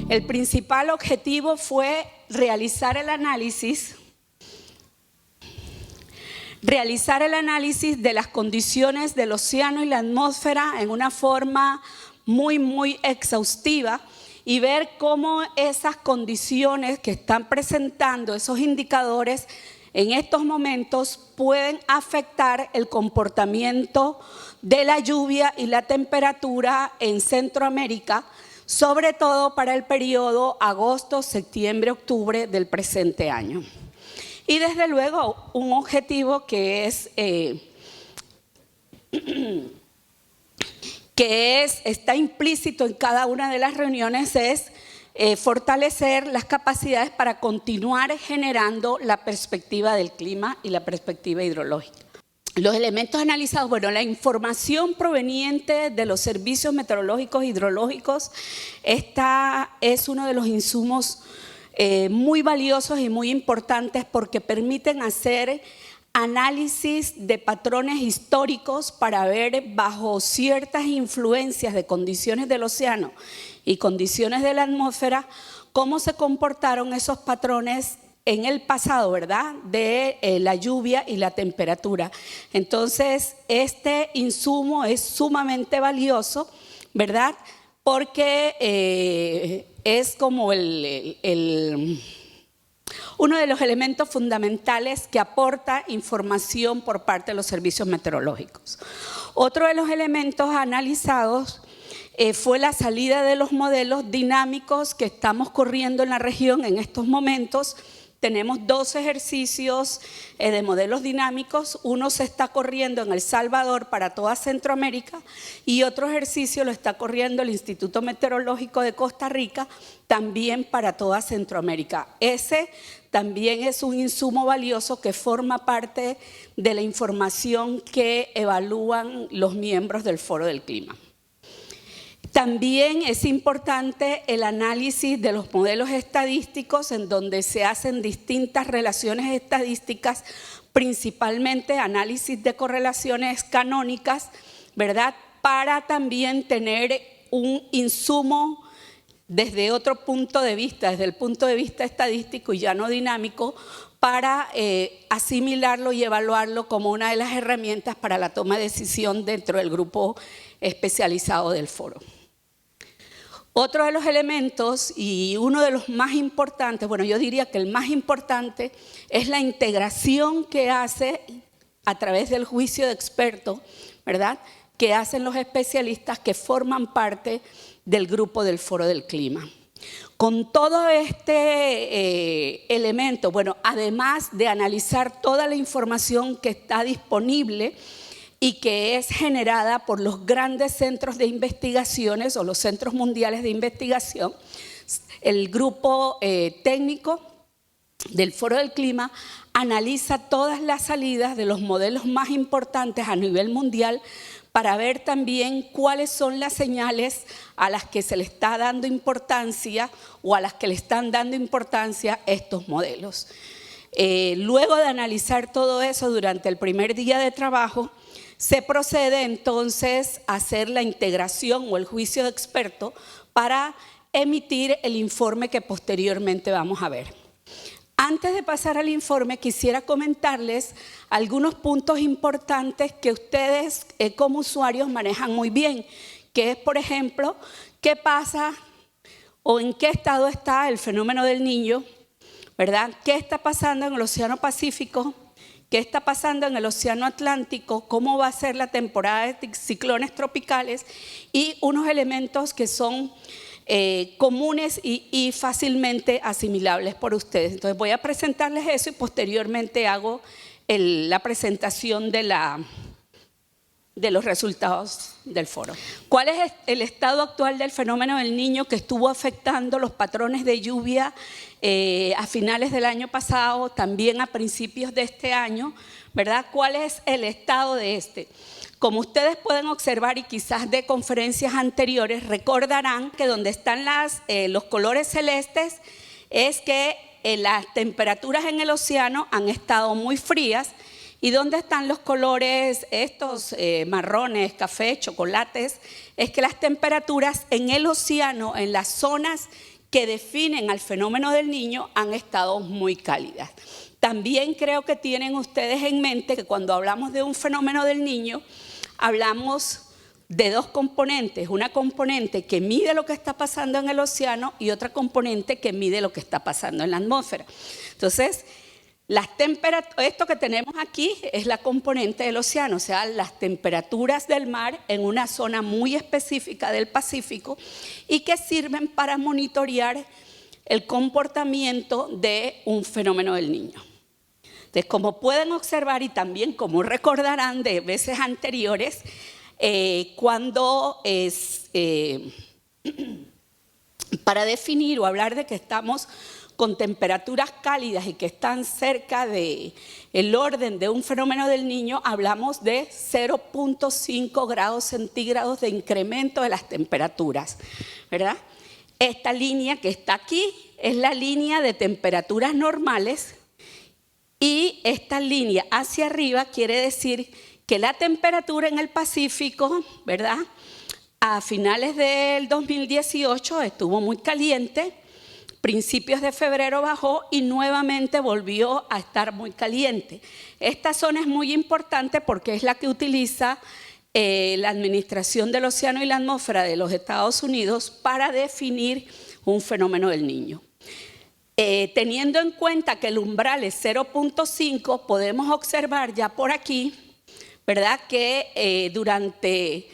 El principal objetivo fue realizar el análisis de las condiciones del océano y la atmósfera en una forma muy exhaustiva y ver cómo esas condiciones que están presentando, esos indicadores, en estos momentos pueden afectar el comportamiento de la lluvia y la temperatura en Centroamérica, sobre todo para el periodo agosto, septiembre, octubre del presente año. Y desde luego un objetivo que está implícito en cada una de las reuniones es fortalecer las capacidades para continuar generando la perspectiva del clima y la perspectiva hidrológica. Los elementos analizados, bueno, la información proveniente de los servicios meteorológicos e hidrológicos, esta es uno de los insumos muy valiosos y muy importantes porque permiten hacer análisis de patrones históricos para ver bajo ciertas influencias de condiciones del océano y condiciones de la atmósfera cómo se comportaron esos patrones en el pasado, ¿verdad? De la lluvia y la temperatura. Entonces, este insumo es sumamente valioso, ¿verdad? Porque es como uno de los elementos fundamentales que aporta información por parte de los servicios meteorológicos. Otro de los elementos analizados fue la salida de los modelos dinámicos que estamos corriendo en la región en estos momentos. Tenemos 2 ejercicios de modelos dinámicos, uno se está corriendo en El Salvador para toda Centroamérica y otro ejercicio lo está corriendo el Instituto Meteorológico de Costa Rica también para toda Centroamérica. Ese también es un insumo valioso que forma parte de la información que evalúan los miembros del Foro del Clima. También es importante el análisis de los modelos estadísticos en donde se hacen distintas relaciones estadísticas, principalmente análisis de correlaciones canónicas, ¿verdad? Para también tener un insumo desde otro punto de vista, desde el punto de vista estadístico y ya no dinámico, para asimilarlo y evaluarlo como una de las herramientas para la toma de decisión dentro del grupo especializado del foro. Otro de los elementos y uno de los más importantes, bueno, yo diría que el más importante es la integración que hace a través del juicio de expertos, ¿verdad?, que hacen los especialistas que forman parte del grupo del Foro del Clima. Con todo este elemento, bueno, además de analizar toda la información que está disponible y que es generada por los grandes centros de investigaciones o los centros mundiales de investigación, el grupo técnico del Foro del Clima analiza todas las salidas de los modelos más importantes a nivel mundial para ver también cuáles son las señales a las que se le está dando importancia o a las que le están dando importancia estos modelos. Luego de analizar todo eso durante el primer día de trabajo, se procede entonces a hacer la integración o el juicio de experto para emitir el informe que posteriormente vamos a ver. Antes de pasar al informe, quisiera comentarles algunos puntos importantes que ustedes como usuarios manejan muy bien, que es, por ejemplo, qué pasa o en qué estado está el fenómeno del Niño, ¿verdad? ¿Qué está pasando en el Océano Pacífico? ¿Qué está pasando en el Océano Atlántico? ¿Cómo va a ser la temporada de ciclones tropicales? Y unos elementos que son comunes y fácilmente asimilables por ustedes. Entonces voy a presentarles eso y posteriormente hago la presentación de los resultados del foro. ¿Cuál es el estado actual del fenómeno del Niño que estuvo afectando los patrones de lluvia a finales del año pasado, también a principios de este año, ¿verdad? ¿Cuál es el estado de este? Como ustedes pueden observar y quizás de conferencias anteriores recordarán que donde están los colores celestes es que las temperaturas en el océano han estado muy frías y donde están los colores estos marrones, café, chocolates, es que las temperaturas en el océano, en las zonas que definen al fenómeno del Niño han estado muy cálidas. También creo que tienen ustedes en mente que cuando hablamos de un fenómeno del Niño, hablamos de dos componentes, una componente que mide lo que está pasando en el océano y otra componente que mide lo que está pasando en la atmósfera. Entonces, esto que tenemos aquí es la componente del océano, o sea, las temperaturas del mar en una zona muy específica del Pacífico y que sirven para monitorear el comportamiento de un fenómeno del Niño. Entonces, como pueden observar y también como recordarán de veces anteriores, para definir o hablar de que estamos con temperaturas cálidas y que están cerca del orden de un fenómeno del Niño, hablamos de 0.5 grados centígrados de incremento de las temperaturas, ¿verdad? Esta línea que está aquí es la línea de temperaturas normales y esta línea hacia arriba quiere decir que la temperatura en el Pacífico, ¿verdad?, a finales del 2018 estuvo muy caliente, principios de febrero bajó y nuevamente volvió a estar muy caliente. Esta zona es muy importante porque es la que utiliza la Administración del Océano y la Atmósfera de los Estados Unidos para definir un fenómeno del Niño. Teniendo en cuenta que el umbral es 0.5, podemos observar ya por aquí, ¿verdad?, que durante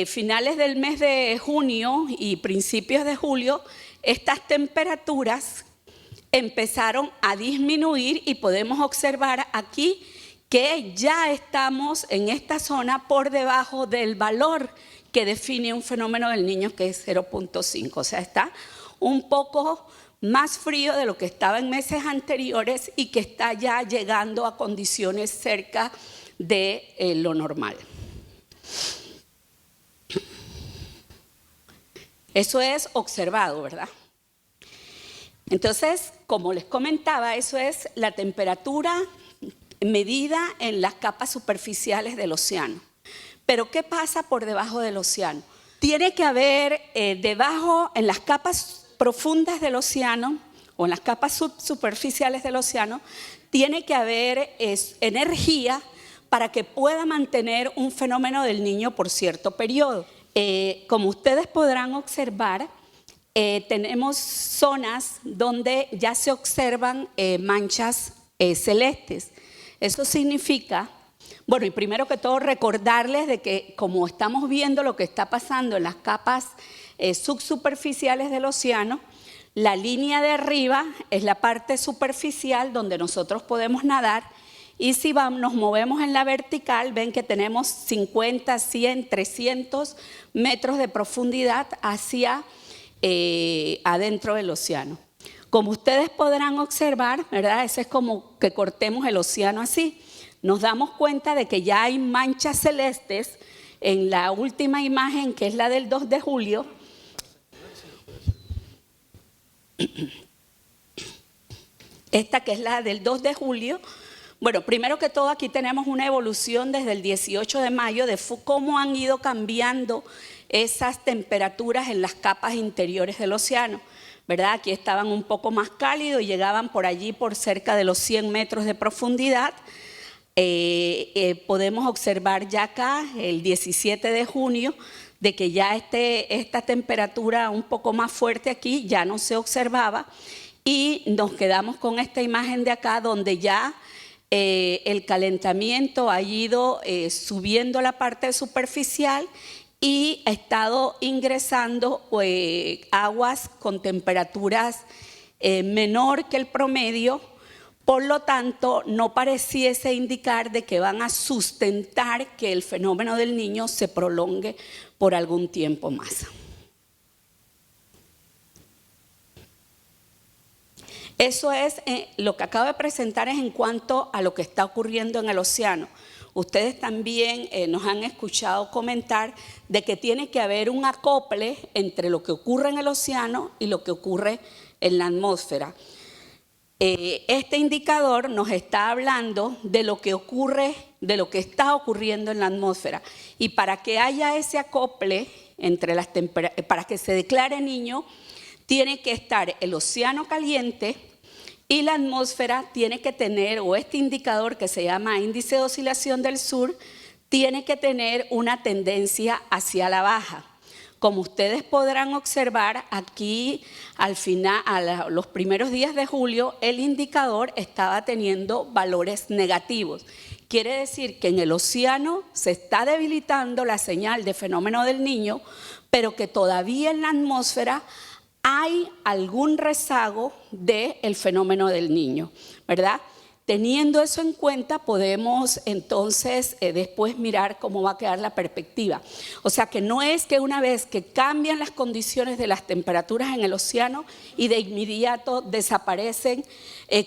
finales del mes de junio y principios de julio, estas temperaturas empezaron a disminuir y podemos observar aquí que ya estamos en esta zona por debajo del valor que define un fenómeno del Niño, que es 0.5. O sea, está un poco más frío de lo que estaba en meses anteriores y que está ya llegando a condiciones cerca de lo normal. Eso es observado, ¿verdad? Entonces, como les comentaba, eso es la temperatura medida en las capas superficiales del océano. Pero, ¿qué pasa por debajo del océano? Tiene que haber debajo, en las capas profundas del océano, o en las capas superficiales del océano, tiene que haber energía para que pueda mantener un fenómeno del Niño por cierto periodo. Como ustedes podrán observar, tenemos zonas donde ya se observan manchas celestes. Eso significa, bueno, y primero que todo recordarles de que como estamos viendo lo que está pasando en las capas subsuperficiales del océano, la línea de arriba es la parte superficial donde nosotros podemos nadar. Y si nos movemos en la vertical, ven que tenemos 50, 100, 300 metros de profundidad hacia adentro del océano. Como ustedes podrán observar, ¿verdad? Eso es como que cortemos el océano así. Nos damos cuenta de que ya hay manchas celestes en la última imagen, que es la del 2 de julio. Esta que es la del 2 de julio. Bueno, primero que todo aquí tenemos una evolución desde el 18 de mayo de cómo han ido cambiando esas temperaturas en las capas interiores del océano, ¿verdad? Aquí estaban un poco más cálidos y llegaban por allí por cerca de los 100 metros de profundidad. Podemos observar ya acá el 17 de junio de que ya esta temperatura un poco más fuerte aquí ya no se observaba y nos quedamos con esta imagen de acá donde ya el calentamiento ha ido subiendo la parte superficial y ha estado ingresando aguas con temperaturas menor que el promedio, por lo tanto no pareciese indicar de que van a sustentar que el fenómeno del Niño se prolongue por algún tiempo más. Eso es lo que acabo de presentar es en cuanto a lo que está ocurriendo en el océano. Ustedes también nos han escuchado comentar de que tiene que haber un acople entre lo que ocurre en el océano y lo que ocurre en la atmósfera. Este indicador nos está hablando de lo que ocurre, de lo que está ocurriendo en la atmósfera. Y para que haya ese acople entre para que se declare niño, tiene que estar el océano caliente y la atmósfera tiene que tener, o este indicador que se llama índice de oscilación del sur, tiene que tener una tendencia hacia la baja. Como ustedes podrán observar, aquí al final, los primeros días de julio, el indicador estaba teniendo valores negativos. Quiere decir que en el océano se está debilitando la señal de fenómeno del Niño, pero que todavía en la atmósfera hay algún rezago del fenómeno del Niño, ¿verdad? Teniendo eso en cuenta, podemos entonces después mirar cómo va a quedar la perspectiva. O sea que no es que una vez que cambian las condiciones de las temperaturas en el océano y de inmediato desaparecen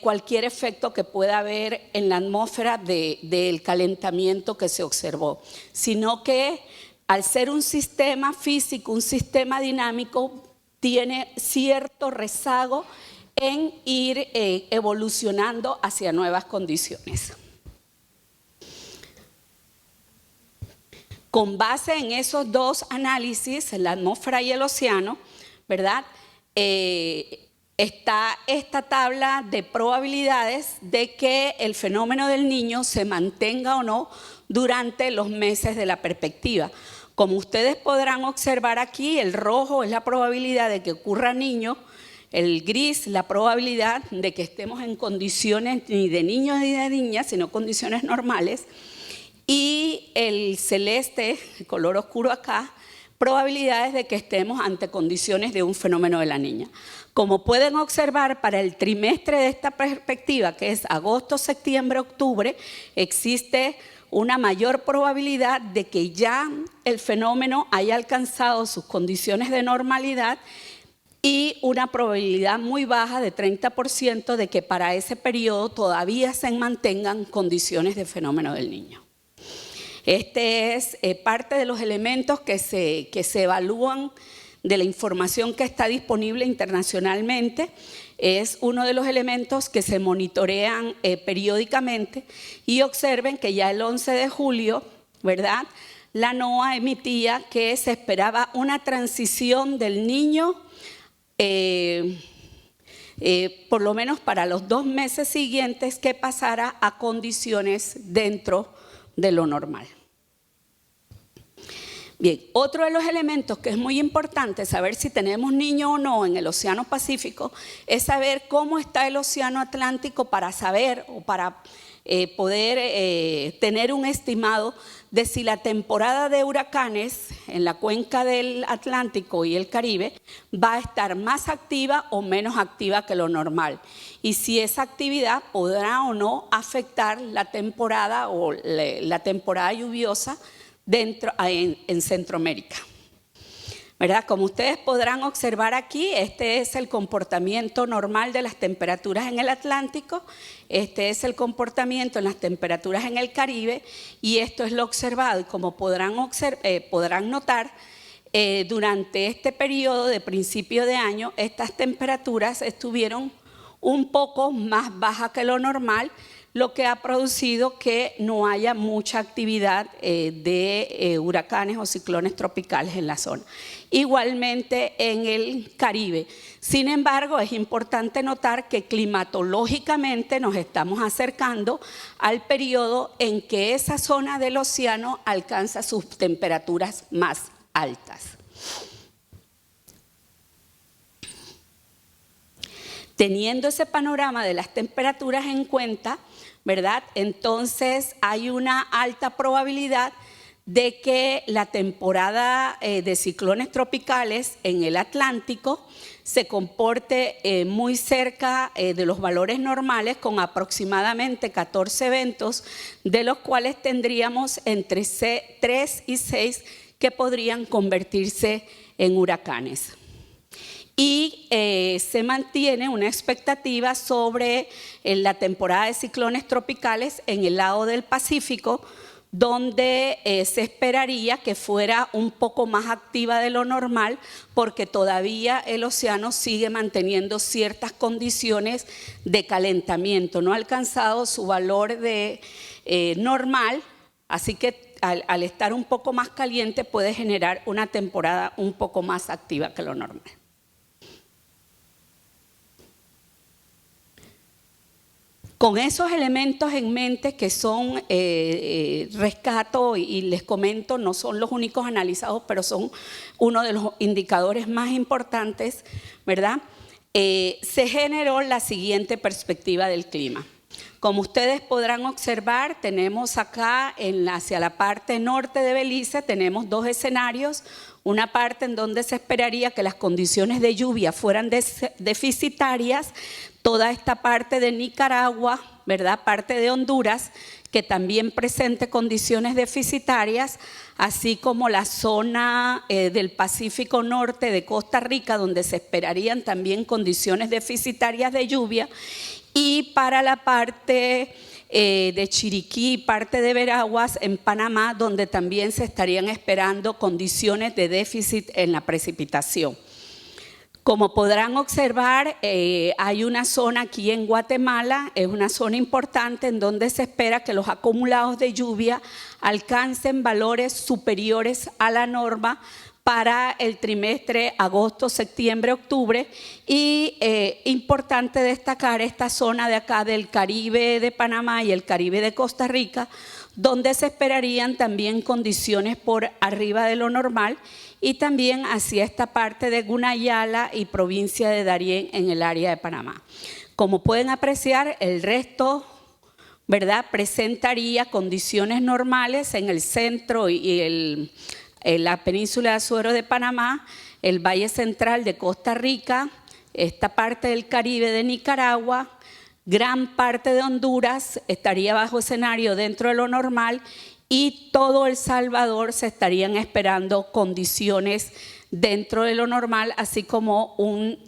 cualquier efecto que pueda haber en la atmósfera del calentamiento que se observó, sino que al ser un sistema físico, un sistema dinámico, tiene cierto rezago en ir evolucionando hacia nuevas condiciones. Con base en esos dos análisis, la atmósfera y el océano, ¿verdad? Está esta tabla de probabilidades de que el fenómeno del Niño se mantenga o no durante los meses de la perspectiva. Como ustedes podrán observar aquí, el rojo es la probabilidad de que ocurra Niño, el gris, la probabilidad de que estemos en condiciones ni de niños ni de niñas, sino condiciones normales. Y el celeste, el color oscuro acá, probabilidades de que estemos ante condiciones de un fenómeno de la niña. Como pueden observar, para el trimestre de esta perspectiva, que es agosto, septiembre, octubre, existe una mayor probabilidad de que ya el fenómeno haya alcanzado sus condiciones de normalidad y una probabilidad muy baja de 30% de que para ese periodo todavía se mantengan condiciones de fenómeno del Niño. Este es parte de los elementos que se evalúan de la información que está disponible internacionalmente. Es uno de los elementos que se monitorean periódicamente y observen que ya el 11 de julio, ¿verdad?, la NOAA emitía que se esperaba una transición del Niño por lo menos para los 2 meses siguientes, que pasara a condiciones dentro de lo normal. Bien, otro de los elementos que es muy importante saber si tenemos Niño o no en el Océano Pacífico es saber cómo está el Océano Atlántico para saber o para poder tener un estimado de si la temporada de huracanes en la cuenca del Atlántico y el Caribe va a estar más activa o menos activa que lo normal, y si esa actividad podrá o no afectar la temporada o la temporada lluviosa en Centroamérica, ¿verdad? Como ustedes podrán observar aquí, este es el comportamiento normal de las temperaturas en el Atlántico, este es el comportamiento en las temperaturas en el Caribe, y esto es lo observado. Y como podrán notar, durante este periodo de principio de año, estas temperaturas estuvieron un poco más bajas que lo normal, lo que ha producido que no haya mucha actividad de huracanes o ciclones tropicales en la zona. Igualmente en el Caribe. Sin embargo, es importante notar que climatológicamente nos estamos acercando al periodo en que esa zona del océano alcanza sus temperaturas más altas. Teniendo ese panorama de las temperaturas en cuenta, ¿verdad?, entonces hay una alta probabilidad de que la temporada de ciclones tropicales en el Atlántico se comporte muy cerca de los valores normales, con aproximadamente 14 eventos, de los cuales tendríamos entre 3 y 6 que podrían convertirse en huracanes. Y se mantiene una expectativa sobre la temporada de ciclones tropicales en el lado del Pacífico, donde se esperaría que fuera un poco más activa de lo normal, porque todavía el océano sigue manteniendo ciertas condiciones de calentamiento, no ha alcanzado su valor de normal, así que al estar un poco más caliente puede generar una temporada un poco más activa que lo normal. Con esos elementos en mente que son, rescato y les comento, no son los únicos analizados, pero son uno de los indicadores más importantes, ¿verdad? Se generó la siguiente perspectiva del clima. Como ustedes podrán observar, tenemos acá hacia la parte norte de Belice, tenemos dos escenarios. Una parte en donde se esperaría que las condiciones de lluvia fueran deficitarias, toda esta parte de Nicaragua, ¿verdad? Parte de Honduras, que también presente condiciones deficitarias, así como la zona del Pacífico Norte de Costa Rica, donde se esperarían también condiciones deficitarias de lluvia, y para la parte de Chiriquí, parte de Veraguas en Panamá, donde también se estarían esperando condiciones de déficit en la precipitación. Como podrán observar, hay una zona aquí en Guatemala, es una zona importante en donde se espera que los acumulados de lluvia alcancen valores superiores a la norma para el trimestre agosto, septiembre, octubre, y importante destacar esta zona de acá del Caribe de Panamá y el Caribe de Costa Rica, donde se esperarían también condiciones por arriba de lo normal, y también hacia esta parte de Gunayala y provincia de Darién en el área de Panamá. Como pueden apreciar, el resto, ¿verdad?, presentaría condiciones normales en el centro y la península de Azuero de Panamá, el Valle Central de Costa Rica, esta parte del Caribe de Nicaragua, gran parte de Honduras estaría bajo escenario dentro de lo normal, y todo El Salvador se estarían esperando condiciones dentro de lo normal, así como un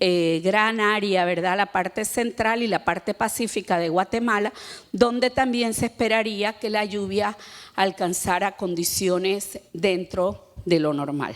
gran área, ¿verdad?, la parte central y la parte pacífica de Guatemala, donde también se esperaría que la lluvia alcanzara condiciones dentro de lo normal.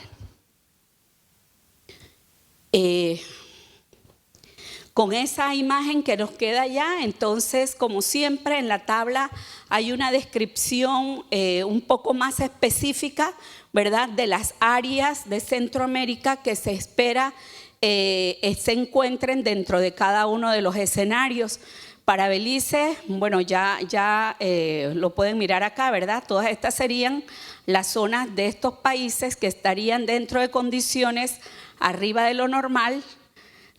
Con esa imagen que nos queda ya, entonces, como siempre, en la tabla hay una descripción un poco más específica, ¿verdad?, de las áreas de Centroamérica que se espera se encuentren dentro de cada uno de los escenarios. Para Belice, bueno, ya lo pueden mirar acá, ¿verdad? Todas estas serían las zonas de estos países que estarían dentro de condiciones arriba de lo normal,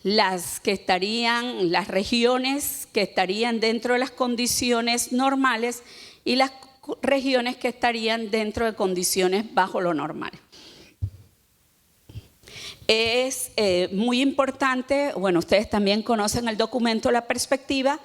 las regiones que estarían dentro de las condiciones normales y las regiones que estarían dentro de condiciones bajo lo normal. Es muy importante, bueno, ustedes también conocen el documento La Perspectiva.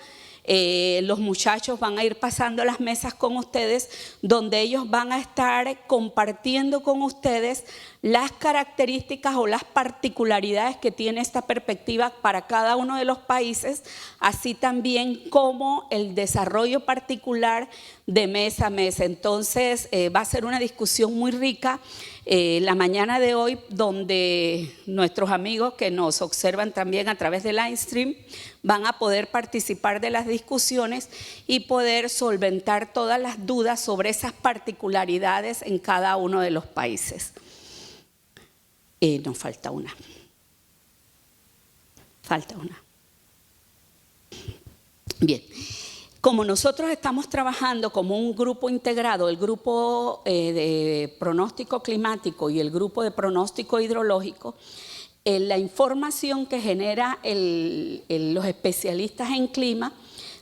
Los muchachos van a ir pasando las mesas con ustedes, donde ellos van a estar compartiendo con ustedes las características o las particularidades que tiene esta perspectiva para cada uno de los países, así también como el desarrollo particular de mes a mes. Entonces va a ser una discusión muy rica la mañana de hoy, donde nuestros amigos que nos observan también a través del live stream van a poder participar de las discusiones y poder solventar todas las dudas sobre esas particularidades en cada uno de los países. Nos falta una. Bien. Como nosotros estamos trabajando como un grupo integrado, el grupo de pronóstico climático y el grupo de pronóstico hidrológico, la información que genera los especialistas en clima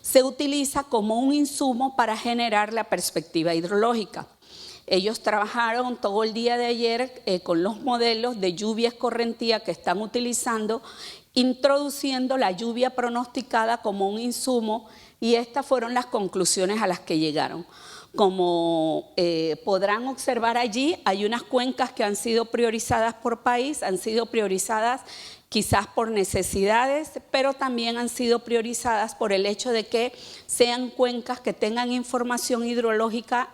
se utiliza como un insumo para generar la perspectiva hidrológica. Ellos trabajaron todo el día de ayer con los modelos de lluvia escorrentía que están utilizando, introduciendo la lluvia pronosticada como un insumo, y estas fueron las conclusiones a las que llegaron. Como podrán observar allí, hay unas cuencas que han sido priorizadas por país, han sido priorizadas quizás por necesidades, pero también han sido priorizadas por el hecho de que sean cuencas que tengan información hidrológica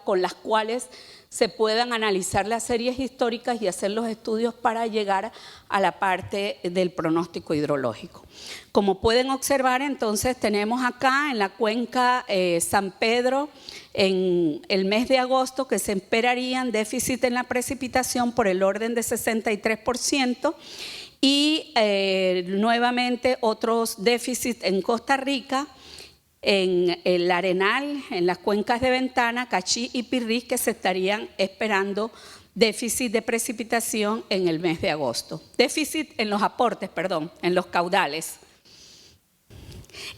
con las cuales se puedan analizar las series históricas y hacer los estudios para llegar a la parte del pronóstico hidrológico. Como pueden observar, entonces tenemos acá en la cuenca San Pedro, en el mes de agosto, que se esperarían déficit en la precipitación por el orden de 63%, y nuevamente otros déficits en Costa Rica en el Arenal, en las cuencas de Ventana, Cachí y Pirriz, que se estarían esperando déficit de precipitación en el mes de agosto. Déficit en los aportes, perdón, en los caudales.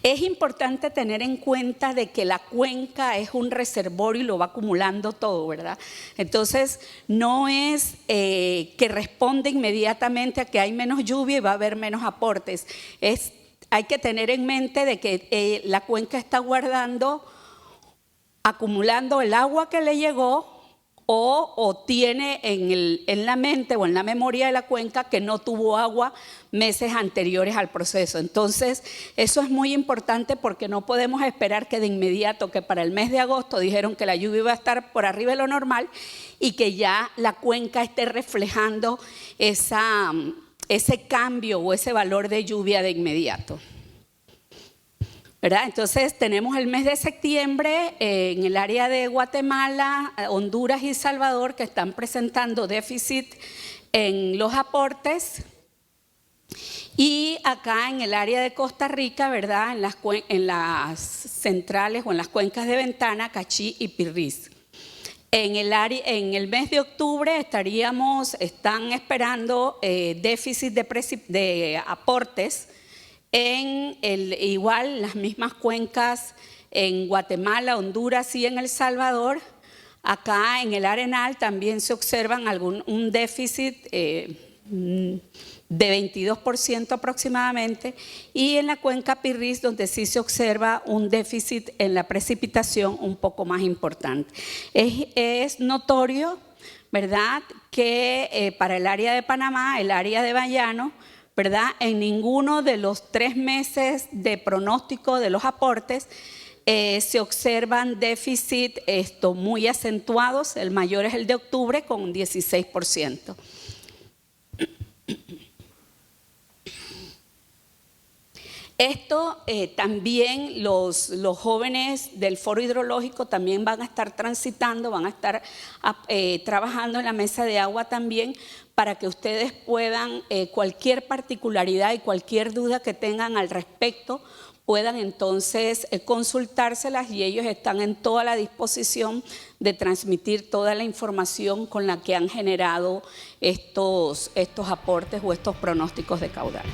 Es importante tener en cuenta de que la cuenca es un reservorio y lo va acumulando todo, ¿verdad? Entonces, no es que responde inmediatamente a que hay menos lluvia y va a haber menos aportes. Hay que tener en mente de que la cuenca está acumulando el agua que le llegó o tiene en la mente o en la memoria de la cuenca que no tuvo agua meses anteriores al proceso. Entonces, eso es muy importante porque no podemos esperar que de inmediato, que para el mes de agosto dijeron que la lluvia iba a estar por arriba de lo normal y que ya la cuenca esté reflejando ese cambio o ese valor de lluvia de inmediato, ¿verdad? Entonces tenemos el mes de septiembre en el área de Guatemala, Honduras y Salvador que están presentando déficit en los aportes, y acá en el área de Costa Rica, ¿verdad? En las centrales o en las cuencas de Ventana, Cachí y Pirriz. En el mes de octubre están esperando déficit de aportes igual las mismas cuencas en Guatemala, Honduras y en El Salvador. Acá en el Arenal también se observan un déficit de 22% aproximadamente, y en la cuenca Pirriz, donde sí se observa un déficit en la precipitación un poco más importante. Es notorio, ¿verdad?, que para el área de Panamá, el área de Bayano, ¿verdad?, en ninguno de los 3 meses de pronóstico de los aportes se observan déficit muy acentuados. El mayor es el de octubre con un 16%. Esto también los jóvenes del Foro Hidrológico también van a estar transitando, van a estar trabajando en la mesa de agua también, para que ustedes puedan, cualquier particularidad y cualquier duda que tengan al respecto, puedan entonces consultárselas, y ellos están en toda la disposición de transmitir toda la información con la que han generado estos aportes o estos pronósticos de caudal.